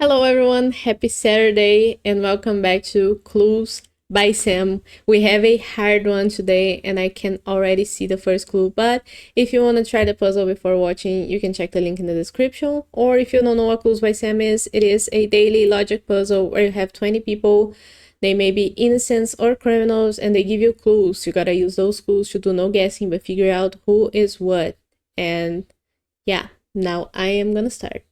Hello everyone, happy Saturday and welcome back to Clues by Sam. We have a hard one today and I can already see the first clue, but if you want to try the puzzle before watching, you can check the link in the description. Or if you don't know what Clues by Sam is, it is a daily logic puzzle where you have 20 people. They may be innocents or criminals and they give you clues. You gotta use those clues to do no guessing but figure out who is what. And yeah, now I am gonna start.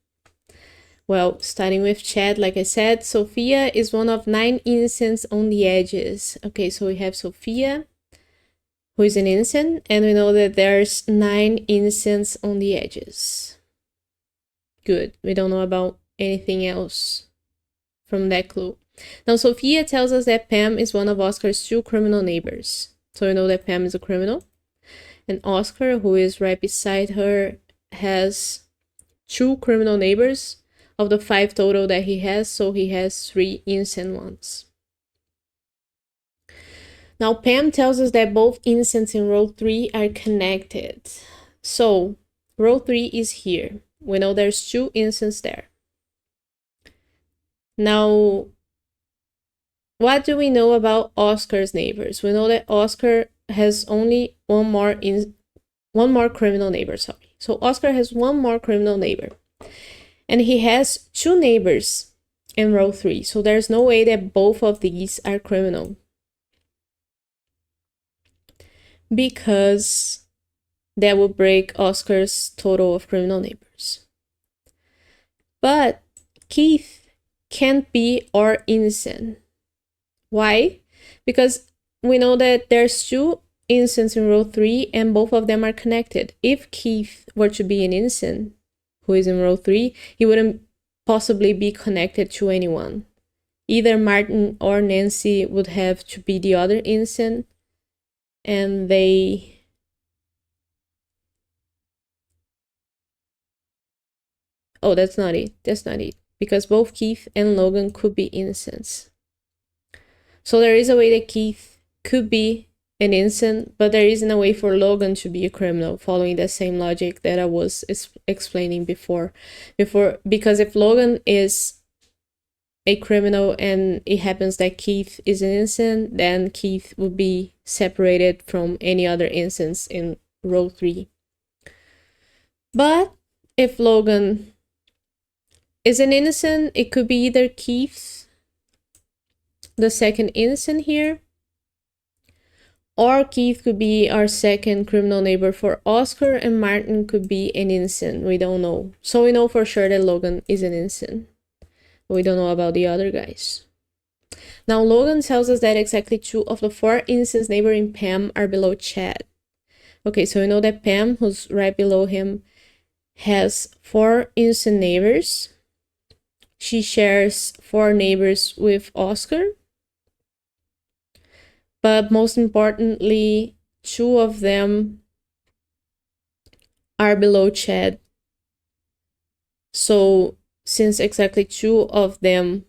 Well, starting with Chad, like I said, Sophia is one of 9 innocents on the edges. Okay, so we have Sophia, who is an innocent, and we know that there's 9 innocents on the edges. Good. We don't know about anything else from that clue. Now, Sophia tells us that Pam is one of Oscar's 2 criminal neighbors. So we know that Pam is a criminal. And Oscar, who is right beside her, has 2 criminal neighbors of the 5 total that he has, so he has 3 innocent ones. Now, Pam tells us that both innocents in row 3 are connected. So, row 3 is here. We know there's 2 innocents there. Now, what do we know about Oscar's neighbors? We know that Oscar has only one more criminal neighbor, sorry. So, Oscar has one more criminal neighbor. And he has 2 neighbors in row 3. So there's no way that both of these are criminal. Because that would break Oscar's total of criminal neighbors. But Keith can't be or innocent. Why? Because we know that there's 2 innocents in row 3 and both of them are connected. If Keith were to be an innocent, who is in row 3, he wouldn't possibly be connected to anyone. Either Martin or Nancy would have to be the other innocent, and they... Oh, that's not it. That's not it. Because both Keith and Logan could be innocents. So there is a way that Keith could be an innocent, but there isn't a way for Logan to be a criminal, following the same logic that I was explaining before. Because if Logan is a criminal and it happens that Keith is an innocent, then Keith would be separated from any other innocents in row 3. But if Logan is an innocent, it could be either Keith, the second innocent here, or Keith could be our second criminal neighbor for Oscar, and Martin could be an innocent. We don't know. So we know for sure that Logan is an innocent. We don't know about the other guys. Now, Logan tells us that exactly 2 of the 4 innocents neighboring Pam are below Chad. Okay, so we know that Pam, who's right below him, has 4 innocent neighbors. She shares 4 neighbors with Oscar. But most importantly, 2 of them are below Chad. So since exactly 2 of them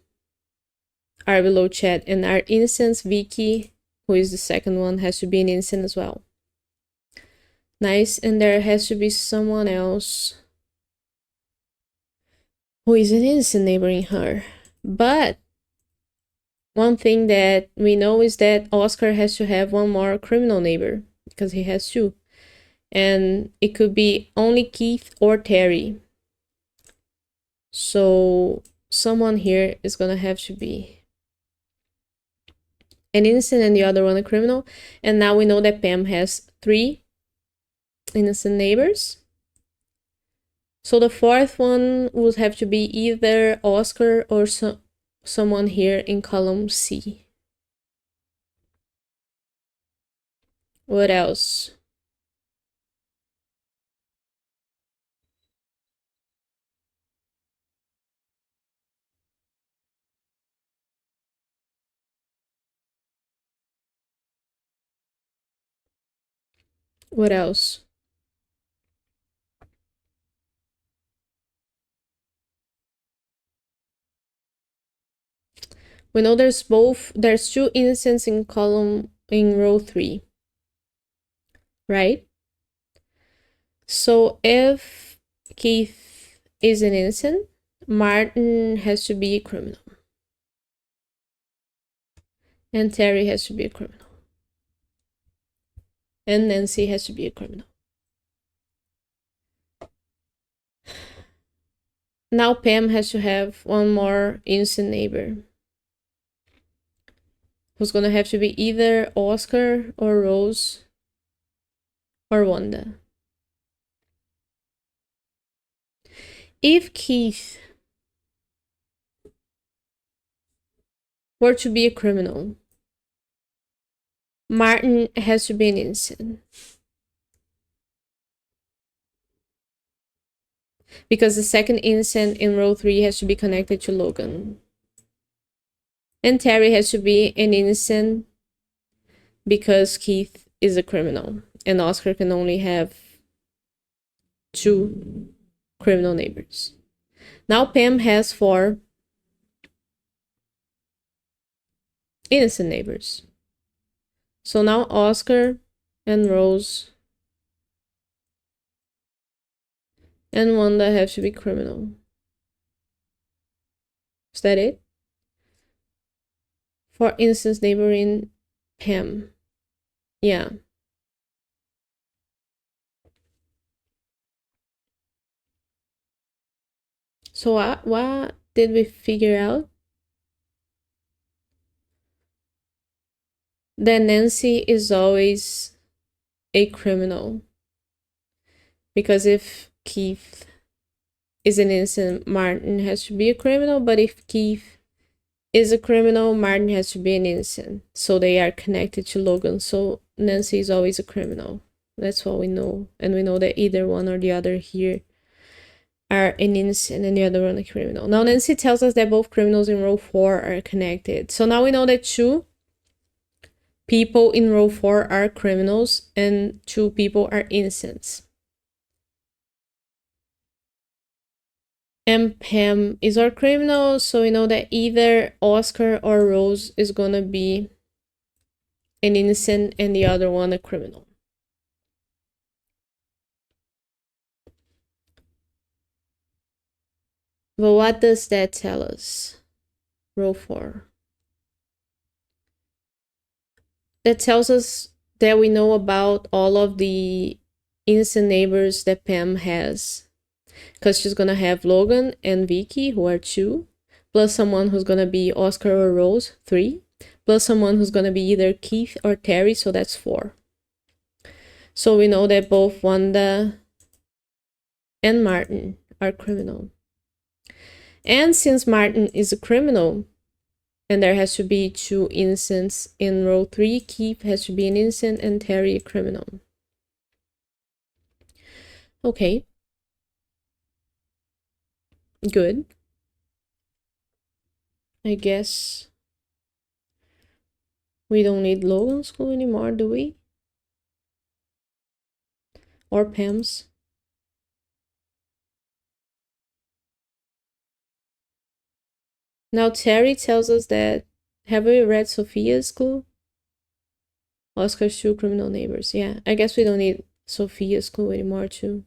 are below Chad and are innocents, Vicky, who is the second one, has to be an innocent as well. Nice, and there has to be someone else who is an innocent neighboring her. But one thing that we know is that Oscar has to have one more criminal neighbor, because he has 2. And it could be only Keith or Terry. So someone here is gonna have to be an innocent and the other one a criminal. And now we know that Pam has 3 innocent neighbors. So the 4th one would have to be either Oscar or someone here in column C. What else? What else? We know there's 2 innocents in row 3. Right? So if Keith is an innocent, Martin has to be a criminal. And Terry has to be a criminal. And Nancy has to be a criminal. Now Pam has to have one more innocent neighbor, who's gonna have to be either Oscar or Rose or Wanda. If Keith were to be a criminal, Martin has to be an innocent. Because the second innocent in row 3 has to be connected to Logan. And Terry has to be an innocent because Keith is a criminal. And Oscar can only have 2 criminal neighbors. Now Pam has 4 innocent neighbors. So now Oscar and Rose and Wanda have to be criminal. Is that it? For instance, neighboring Pam. Yeah. So what did we figure out? That Nancy is always a criminal. Because if Keith is an innocent, Martin has to be a criminal. But if Keith is a criminal, Martin has to be an innocent. So they are connected to Logan. So Nancy is always a criminal. That's what we know. And we know that either one or the other here are an innocent and the other one a criminal. Now Nancy tells us that both criminals in row 4 are connected. So now we know that 2 people in row 4 are criminals and 2 people are innocents. And Pam is our criminal, so we know that either Oscar or Rose is gonna be an innocent and the other one a criminal. But what does that tell us? Row 4. That tells us that we know about all of the innocent neighbors that Pam has. Because she's gonna have Logan and Vicky, who are 2, plus someone who's gonna be Oscar or Rose, 3, plus someone who's gonna be either Keith or Terry, so that's 4. So we know that both Wanda and Martin are criminal. And since Martin is a criminal, and there has to be 2 innocents in row 3, Keith has to be an innocent and Terry a criminal. Okay. Good. I guess we don't need Logan's clue anymore, do we? Or Pam's? Now Terry tells us that, have we read Sophia's clue? Oscar's 2 criminal neighbors. Yeah, I guess we don't need Sophia's clue anymore too.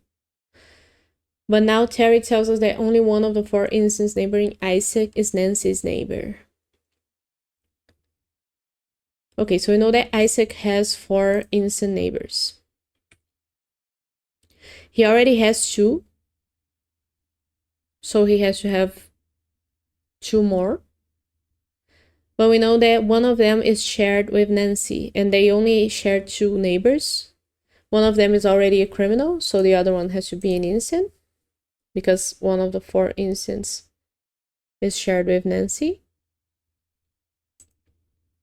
But now Terry tells us that only one of the 4 innocents neighboring Isaac is Nancy's neighbor. Okay, so we know that Isaac has 4 innocent neighbors. He already has 2. So he has to have 2 more. But we know that one of them is shared with Nancy, and they only share 2 neighbors. One of them is already a criminal, so the other one has to be an innocent, because one of the 4 innocents is shared with Nancy.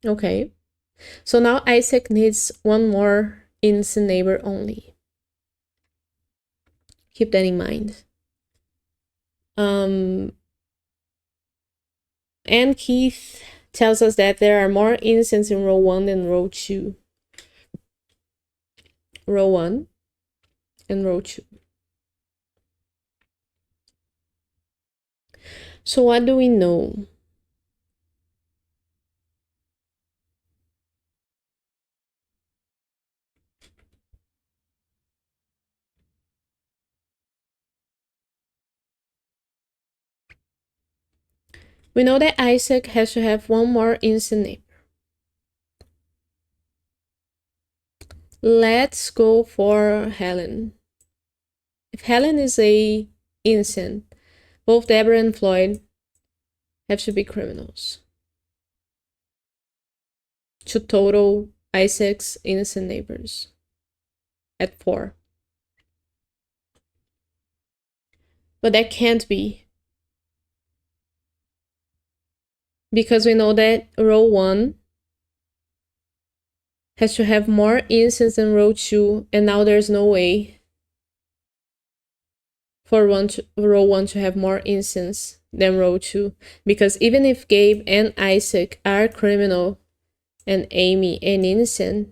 Okay. So now Isaac needs one more innocent neighbor only. Keep that in mind. And Keith tells us that there are more innocents in row 1 than row 2. Row 1 and row 2. So what do we know? We know that Isaac has to have one more innocent neighbor. Let's go for Helen. If Helen is a innocent, both Deborah and Floyd have to be criminals to total Isaac's innocent neighbors at 4. But that can't be, because we know that row 1 has to have more innocents than row 2, and now there's no way for row 1 to have more innocents than row 2, because even if Gabe and Isaac are criminal and Amy an innocent,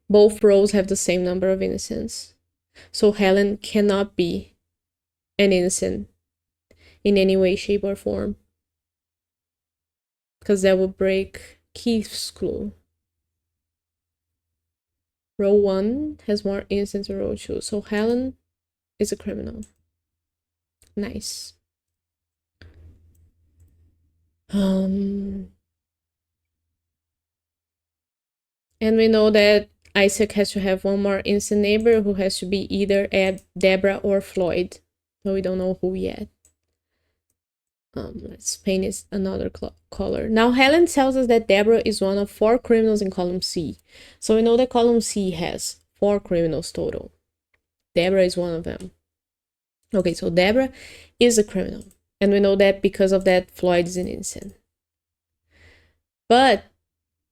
both rows have the same number of innocents. So Helen cannot be an innocent in any way, shape, or form, because that would break Keith's clue. Row 1 has more innocents than row 2, so Helen is a criminal. Nice. And we know that Isaac has to have one more innocent neighbor, who has to be either Deborah or Floyd. So we don't know who yet. Let's paint it another color. Now Helen tells us that Deborah is one of 4 criminals in column C. So we know that column C has 4 criminals total. Deborah is one of them. Okay, so Deborah is a criminal. And we know that because of that, Floyd is an innocent. But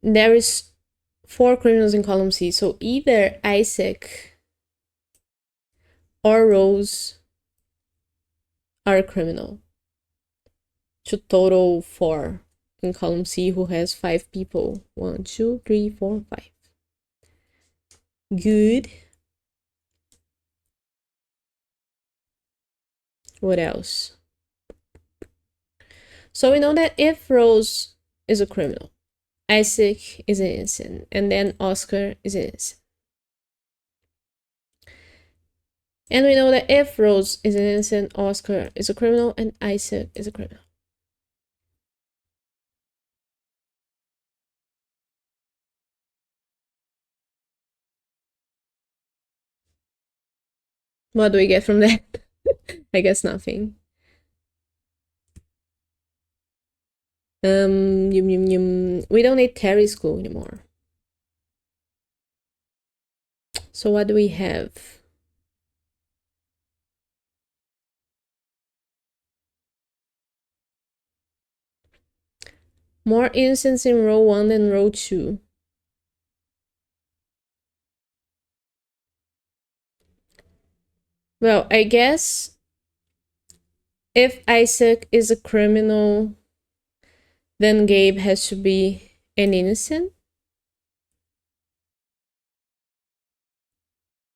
there is 4 criminals in column C. So either Isaac or Rose are a criminal to total 4 in column C, who has 5 people. 1, 2, 3, 4, 5. Good. What else? So we know that if Rose is a criminal, Isaac is innocent, and then Oscar is innocent. And we know that if Rose is innocent, Oscar is a criminal, and Isaac is a criminal. What do we get from that? I guess nothing. We don't need Terry's clue anymore. So what do we have? More innocents in row 1 than row 2. Well, I guess if Isaac is a criminal, then Gabe has to be an innocent?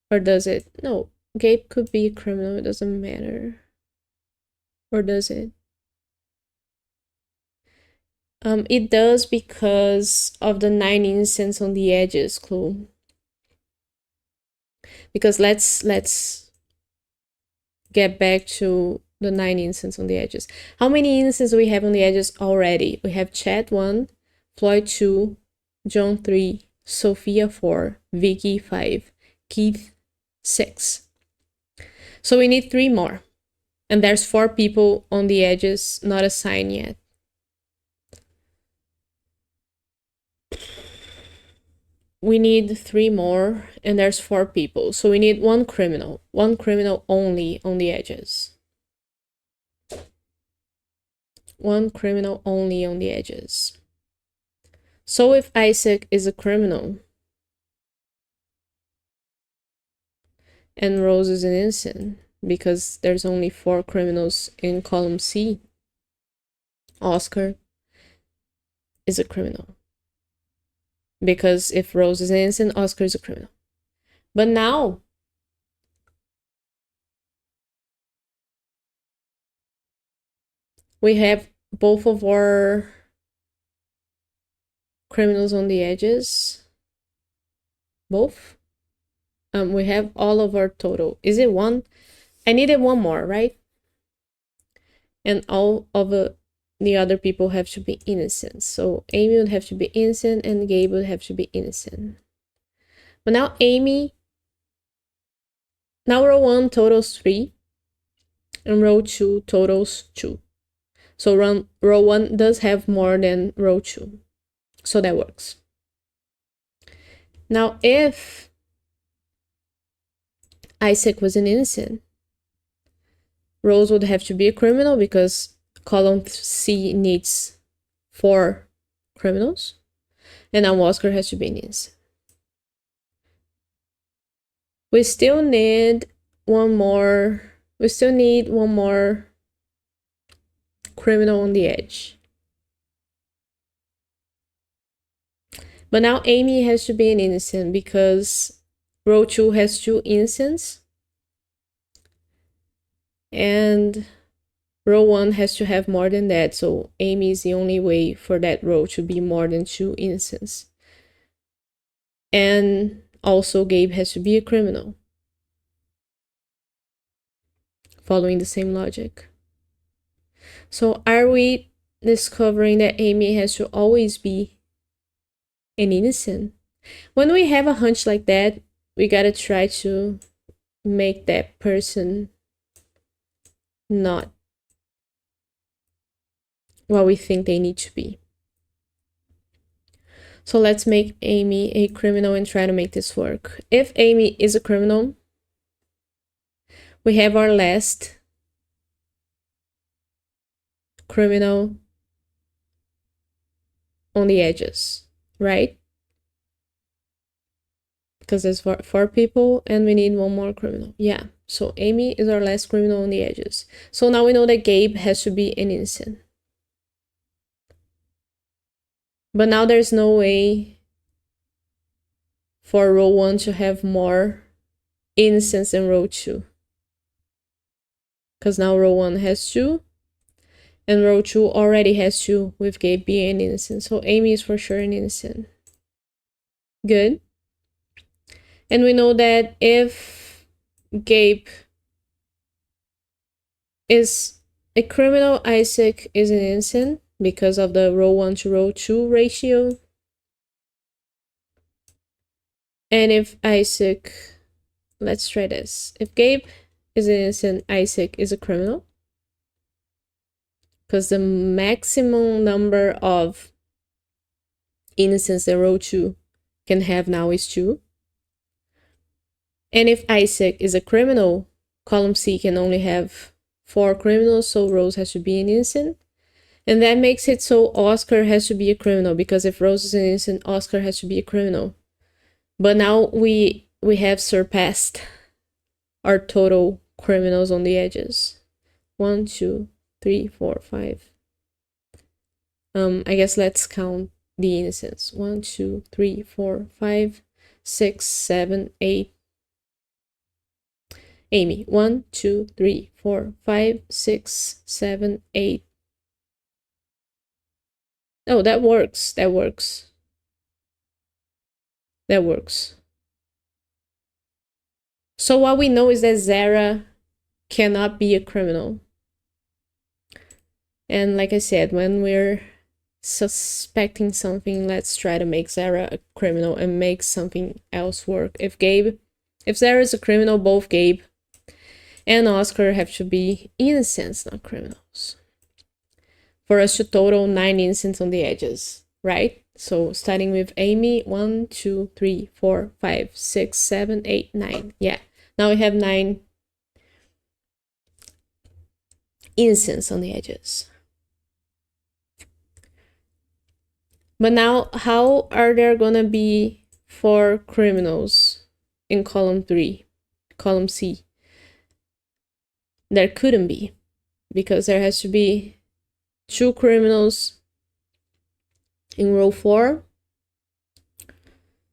Or does it? No, Gabe could be a criminal, it doesn't matter. Or does it? It does because of the 9 innocents on the edges clue. Because let's get back to the 9 innocents on the edges. How many innocents do we have on the edges already? We have Chad 1, Floyd 2, John 3, Sophia 4, Vicky 5, Keith 6. So we need 3 more. And there's 4 people on the edges not assigned yet. We need 3 more, and there's 4 people. So we need 1 criminal only on the edges. 1 criminal only on the edges. So if Isaac is a criminal and Rose is an innocent, because there's only 4 criminals in column C, Oscar is a criminal. Because if Rose is innocent, Oscar is a criminal. But now, we have both of our criminals on the edges. Both. We have all of our total. Is it 1? I needed 1 more, right? And all of the other people have to be innocent. So Amy would have to be innocent and Gabe would have to be innocent. But now now row 1 totals 3 and row 2 totals 2. So row 1 does have more than row 2. So that works. Now if Isaac was an innocent, Rose would have to be a criminal because column C needs 4 criminals. And now Oscar has to be an innocent. We still need one more criminal on the edge. But now Amy has to be an innocent because row 2 has 2 innocents. And row 1 has to have more than that. So Amy is the only way for that row to be more than 2 innocents. And also Gabe has to be a criminal. Following the same logic. So are we discovering that Amy has to always be an innocent? When we have a hunch like that, we gotta try to make that person not what we think they need to be. So let's make Amy a criminal and try to make this work. If Amy is a criminal, we have our last criminal on the edges, right? Because there's 4 people and we need one more criminal. Yeah, so Amy is our last criminal on the edges. So now we know that Gabe has to be an innocent. But now there's no way for row 1 to have more innocents than row 2. Because now row 1 has 2, and row 2 already has 2 with Gabe being an innocent. So Amy is for sure an innocent. Good. And we know that if Gabe is a criminal, Isaac is an innocent because of the row 1 to row 2 ratio. And if Isaac, let's try this. If Gabe is an innocent, Isaac is a criminal. Because the maximum number of innocents that row 2 can have now is 2. And if Isaac is a criminal, column C can only have 4 criminals, so Rose has to be an innocent. And that makes it so Oscar has to be a criminal, because if Rose is an innocent, Oscar has to be a criminal. But now we have surpassed our total criminals on the edges. 1, 2, 3, 4, 5. I guess let's count the innocents. 1, 2, 3, 4, 5, 6, 7, 8. Amy. 1, 2, 3, 4, 5, 6, 7, 8. Oh, that works. That works. That works. So what we know is that Zara cannot be a criminal. And like I said, when we're suspecting something, let's try to make Zara a criminal and make something else work. If Zara is a criminal, both Gabe and Oscar have to be innocents, not criminals, for us to total 9 innocents on the edges, right? So starting with Amy, 1, 2, 3, 4, 5, 6, 7, 8, 9. Yeah, now we have 9 innocents on the edges. But now, how are there gonna be 4 criminals in column C? There couldn't be, because there has to be 2 criminals in row 4.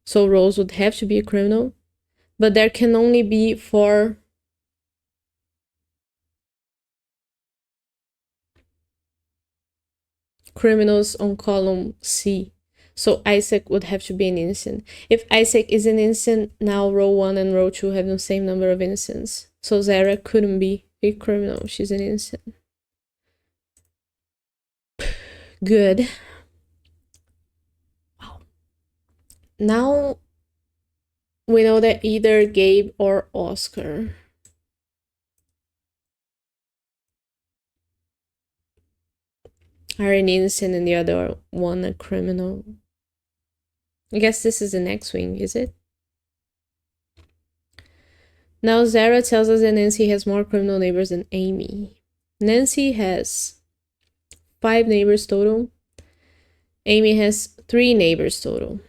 So Rose would have to be a criminal, but there can only be 4 criminals on column C. So Isaac would have to be an innocent. If Isaac is an innocent, now row 1 and row 2 have the same number of innocents. So Zara couldn't be a criminal, she's an innocent. Good. Wow. Now we know that either Gabe or Oscar. Are an innocent and the other one a criminal. I guess this is the next wing, is it? Now Zara tells us that Nancy has more criminal neighbors than Amy. Nancy has 5 neighbors total. Amy has 3 neighbors total.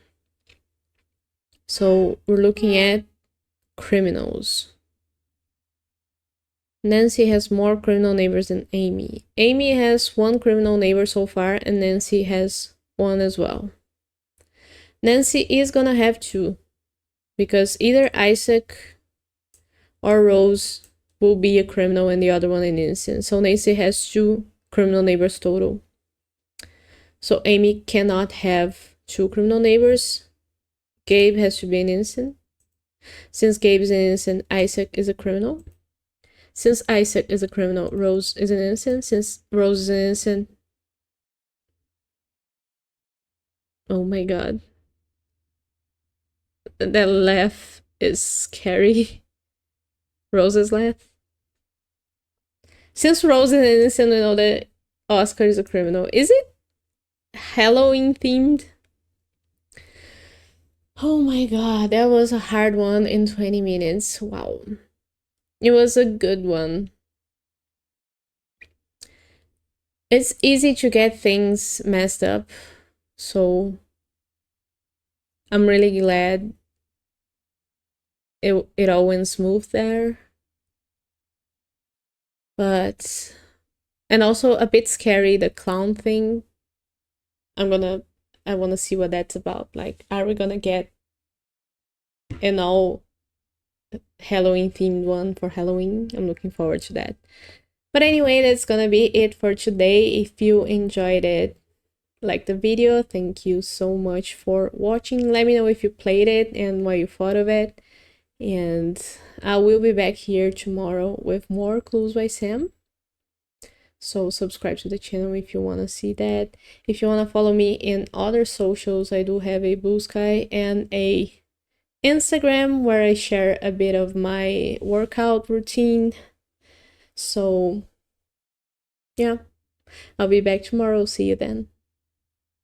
So we're looking at criminals. Nancy has more criminal neighbors than Amy. Amy has 1 criminal neighbor so far, and Nancy has 1 as well. Nancy is gonna have 2, because either Isaac or Rose will be a criminal and the other one an innocent. So Nancy has 2 criminal neighbors total. So Amy cannot have 2 criminal neighbors. Gabe has to be an innocent. Since Gabe is an innocent, Isaac is a criminal. Since Isaac is a criminal, Rose is an innocent. Since Rose is an innocent... Oh my god. That laugh is scary. Rose's laugh. Since Rose is an innocent, we know that Oscar is a criminal. Is it Halloween themed? Oh my god, that was a hard one in 20 minutes. Wow. It was a good one. It's easy to get things messed up, so I'm really glad it all went smooth there. But, and also a bit scary, the clown thing. I want to see what that's about. Like, are we gonna get an all Halloween themed one for Halloween? I'm looking forward to that. But anyway, that's gonna be it for today. If you enjoyed it, like the video, thank you so much for watching. Let me know if you played it and what you thought of it. And I will be back here tomorrow with more Clues by Sam. So subscribe to the channel if you want to see that. If you want to follow me in other socials, I do have a Blue Sky and a Instagram where I share a bit of my workout routine. So yeah, I'll be back tomorrow. See you then.